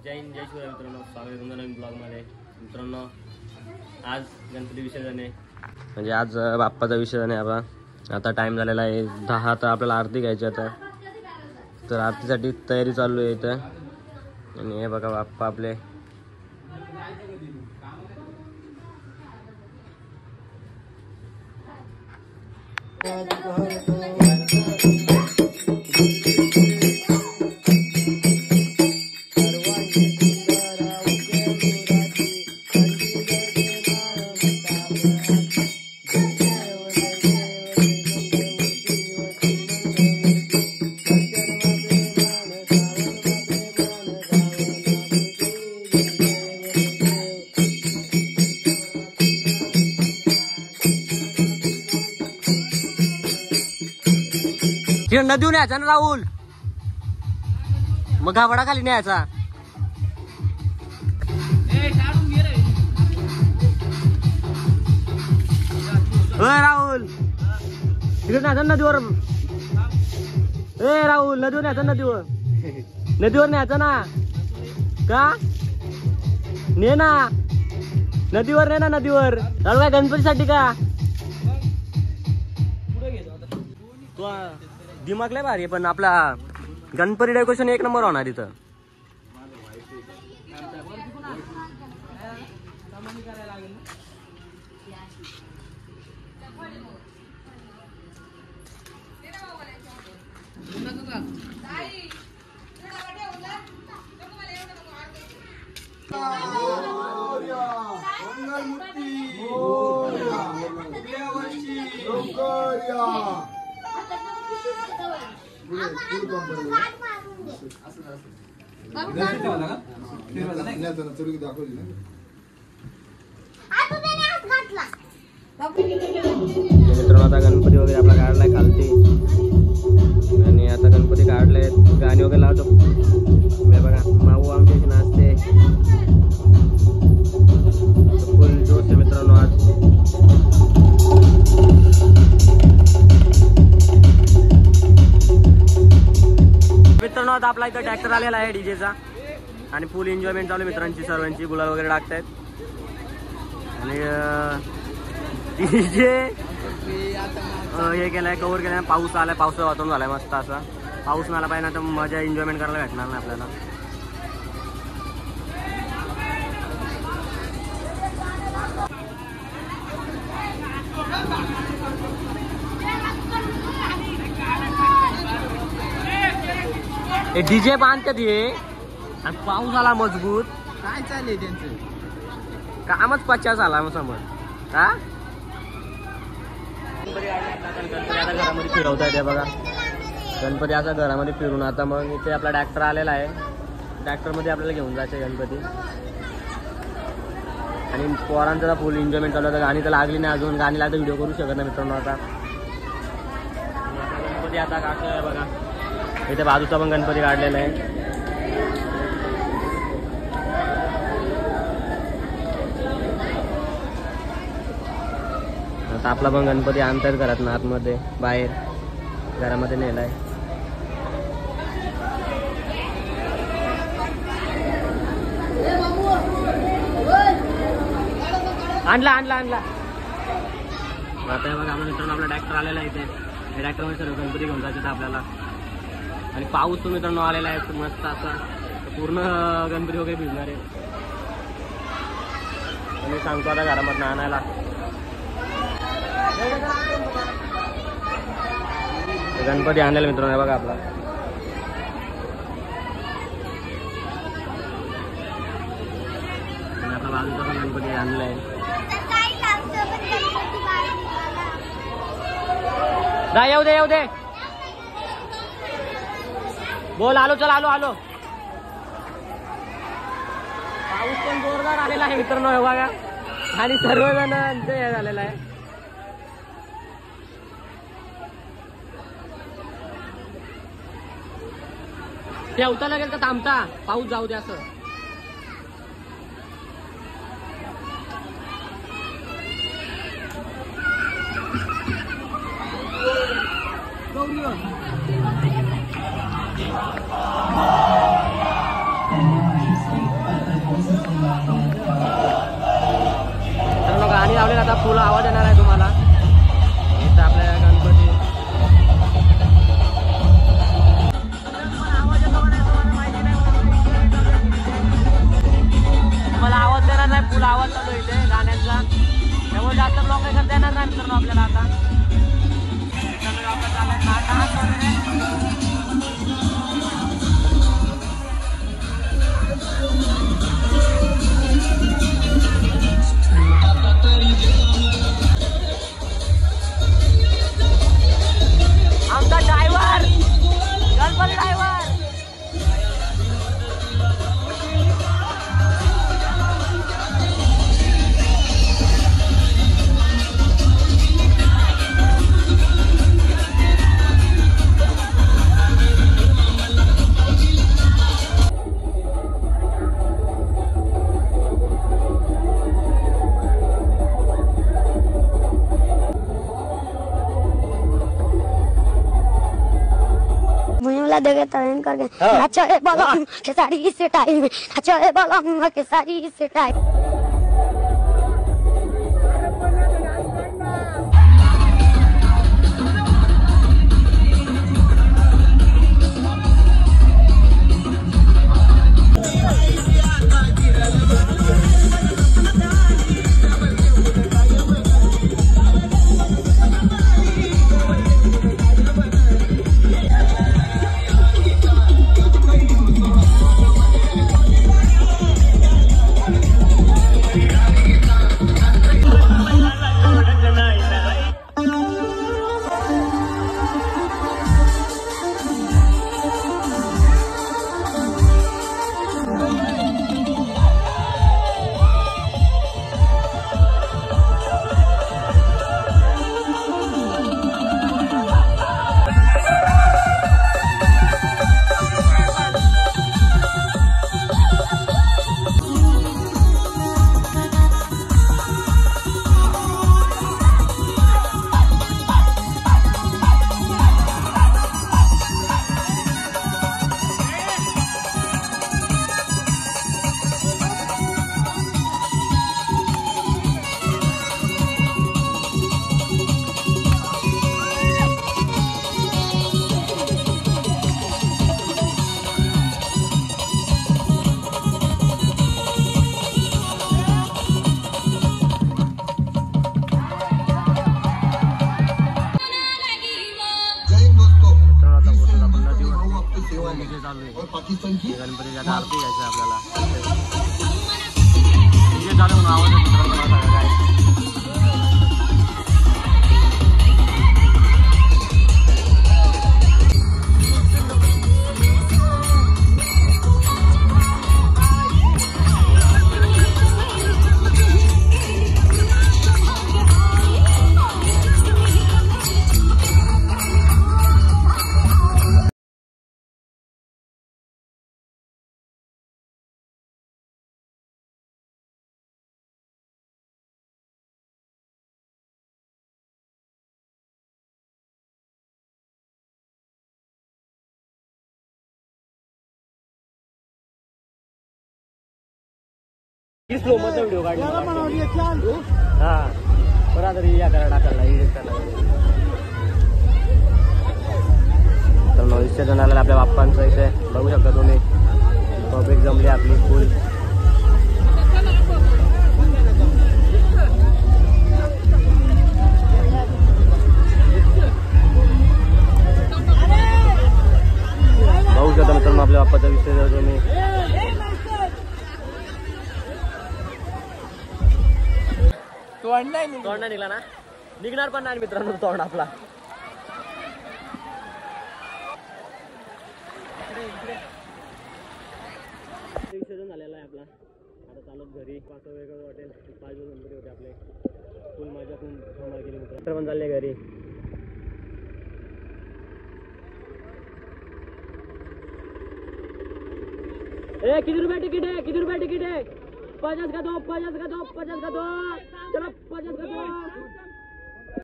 जय हिंद जय शिवराय मित्रांनो, स्वागत आहे तुमचं नवीन ब्लॉगमध्ये. मित्रांनो आज गणपती विसर्जन आहे, म्हणजे आज बाप्पाचा विसर्जन आहे. आता टाइम झालेला आहे 10. तर आपल्याला आरती घ्यायची आता, तर आरतीसाठी तयारी चालू आहे इथं. आणि हे बघा बाप्पा आपले. नदीवर न्यायचा ना राहुल, मग गावडा खाली न्यायचा. राहुल तिकडे न्यायचा नदीवर. राहुल नदीवर न्यायचा, नदीवर न्यायचा ना. का ने ना नदीवर, ने ना नदीवर. राहुल काय गणपतीसाठी का? तो दिमाग लय भारी, पण आपला गणपती डेकोरेशन एक नंबर होणार इथं. मित्रांनो आता गणपती वगैरे आपला काढलाय खालती, आणि आता गणपती काढले, गाणी वगैरे लावतो. बघा माऊ आमच्याशी नाचते, फुल जोश आहे मित्रांनो आज. मित्रांनो आता आपला इथं ट्रॅक्टर आलेला आहे डीजेचा, आणि फुल एन्जॉयमेंट चालू मित्रांची, सर्वांची गुलाल वगैरे टाकतायत. आणि डीजे हे केलंय, कव्हर केलंय. पाऊस आलाय, पावसाचं वातावरण झालंय मस्त. असा पाऊस नाही आला पाहिजे ना, तर मजा एन्जॉयमेंट करायला भेटणार नाही आपल्याला. डीजे बांधतात हे, आणि पाऊस आला मजबूत. काय चाललंय त्यांचं कामच 50 आला मग समज. हा गणपती आता घरामध्ये फिरवता येते बघा. गणपती आता घरामध्ये फिरून आता मग इथे आपला ट्रॅक्टर आलेला आहे. ट्रॅक्टरमध्ये आपल्याला घेऊन जायचं गणपती. आणि पोरांचा फुल एन्जॉयमेंट चालू होतं. गाणी तर लागली नाही अजून, गाणी लागतं व्हिडिओ करू शकत नाही मित्रांनो. आता गणपती आता काढलेला आहे बघा. इथे बाजूचा पण गणपती काढलेला आहे. आता आपला पण गणपती आणतायत घरात ना, आतमध्ये बाहेर घरामध्ये नेलाय. आणला. आता बघा मित्रांनो आपला ट्रॅक्टर आलेला आहे इथे. ट्रॅक्टरमध्ये सर्व गणपती घेऊन जायचं आपल्याला. आणि पाऊस तो मित्रांनो आलेला आहे मस्त असा, पूर्ण गणपती वगैरे भिजणार आहे. मी सांगतो आता घरामधून आणायला. गणपती आणलेला मित्रांनो बघा आपला. आणि आपला बाजूचा पण गणपती आणलाय. येऊ दे. बोल आलो, चल आलो. पाऊस पण जोरदार आलेला आहे मित्रांनो बघा, आणि सर्वजण हे झालेला आहे. ठेवता लागेल का थांबता, पाऊस जाऊ दे असं. गौरी फुल आवाज येणार आहे तुम्हाला. इथं आपल्या गणपती मला आवाज देणार नाही, फुल आवाज चालू इथे गाण्यांचा. त्यामुळे जास्त ब्लॉग काही करता येणार नाही मित्रांनो आपल्याला. आता आमचा ड्रायव्हर गणपती ड्रायव्हर देखे तरण करके अच्छा है बाला के सारी से टाइम अच्छा है बाला के सारी से टाइम. गणपतीच्या आरती घ्यायचं आपल्याला. चालू म्हणून आवाज स्लो मध्ये व्हिडिओ काढला. हा बरा तरी या करा टाकायला तर विसर्जन आलेलं आपल्या बाप्पांचं. इथे बघू शकता तुम्ही पब्लिक जमली आपली फुल. बघू शकता मित्रांनो आपल्या बाप्पाचा विसर्जन तुम्ही. तोंड नाही निघला ना, निघणार पण नाही मित्रांनो तोंड आपला. विसर्जन झालेला आहे आपला. आता चालत घरी. पाच वेगळं वाटेल 5 दिवस गणपती होते आपले. फुल मजा करून धमाल केली मित्र पण चालले घरी. किती रुपये तिकीट है? किती रुपये तिकीट है? 50 का दो, 50 का दो, 50 का दो. चलो 50 का दो.